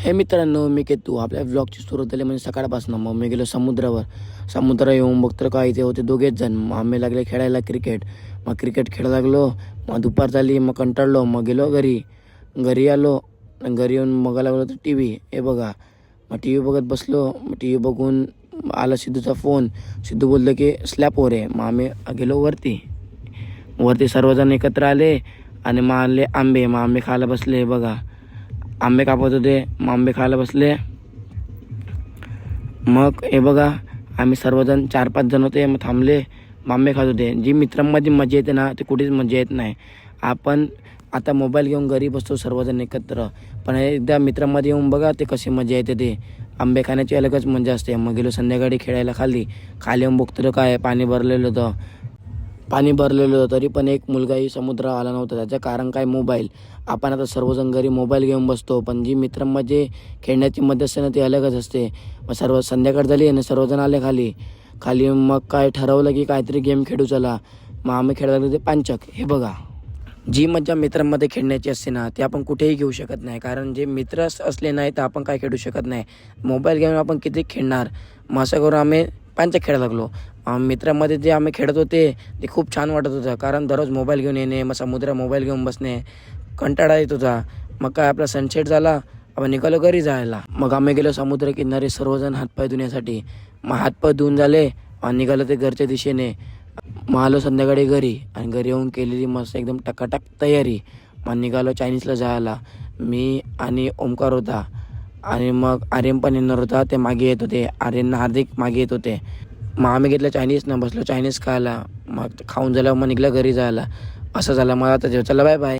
हे मित्रांनो, मी केतू आपल्या ब्लॉगची सुरुवात झाली म्हणजे सकाळपासून. मग मी गेलो समुद्र येऊन बघतो काय इथे होते दोघेच जण. मग आम्ही लागले खेळायला क्रिकेट. मग क्रिकेट खेळायला लागलो. मग दुपार झाली, मग कंटाळलो. मग गेलो घरी आलो. घरी येऊन मग लागलो तर टी व्ही. हे बघा, मग टी व्ही बघत बसलो. मग टी व्ही बघून आला सिद्धूचा फोन. सिद्धू बोललं की स्लॅपवर आहे. मग आम्ही गेलो वरती सर्वजण एकत्र आले आणि मग आले आंबे. मग आंबे खायला बसले. बघा, आंबे कापत होते. मग आंबे खायला बसले. मग हे बघा, आम्ही सर्वजण 4-5 जण होते. मग थांबले, मग आंबे खात होते. जी मित्रांमध्ये मजा येते ना, ती कुठेच मजा येत नाही. आपण आता मोबाईल घेऊन घरी बसतो सर्वजण एकत्र, पण एकदा मित्रांमध्ये येऊन बघा ते कशी मजा येते. ते आंबे खाण्याची अलगच मजा असते. मग गेलो संध्याकाळी खेळायला खाली येऊन बघतो काय पाणी भरलेलं होतं. तरी पण एक मुलगाही समुद्रावर आला नव्हता. त्याचं कारण काय? मोबाईल. आपण आता सर्वजण घरी मोबाईल घेऊन बसतो, पण जी मित्रांमध्ये खेळण्याची मजा असते ना, ती अलगच असते. मग संध्याकाळ झाली आणि सर्वजण आले खाली मग काय ठरवलं की काहीतरी गेम खेळू चला. मग आम्ही खेळायला लागलो ते पांचक. हे बघा, जी मजा मित्रांमध्ये खेळण्याची असते ना, ती आपण कुठेही घेऊ शकत नाही. कारण जे मित्र असले नाही तर आपण काय खेळू शकत नाही. मोबाईल घेऊन आपण किती खेळणार. मग असं करून आम्ही पांचक खेळायला लागलो. मित्रांमध्ये जे आम्ही खेळत होते ते खूप छान वाटत होतं. कारण दररोज मोबाईल घेऊन येणे, मग मोबाईल घेऊन बसणे, कंटाळा येत होता. मग काय आपला सनसेट झाला, आपण निघालो घरी जायला. मग आम्ही गेलो समुद्रकिनारी सर्वजण हातपाय धुण्यासाठी. मग हातपाय धुवून झाले आणि निघालो ते घरच्या दिशेने. मग आलो संध्याकाळी घरी आणि घरी येऊन केलेली मस्त एकदम टकाटक तयारी. मग निघालो चायनीजला जायला. मी आणि ओमकार होता आणि मग आर्यन पण येणार होता. ते मागे येत होते. आर्यनना हार्दिक मागे येत होते. मग आम्ही घेतलं चायनीज खायला. मग खाऊन झाल्यावर मग निघलं घरी जायला. असं झालं. मला आता जेव. चला, बाय बाय.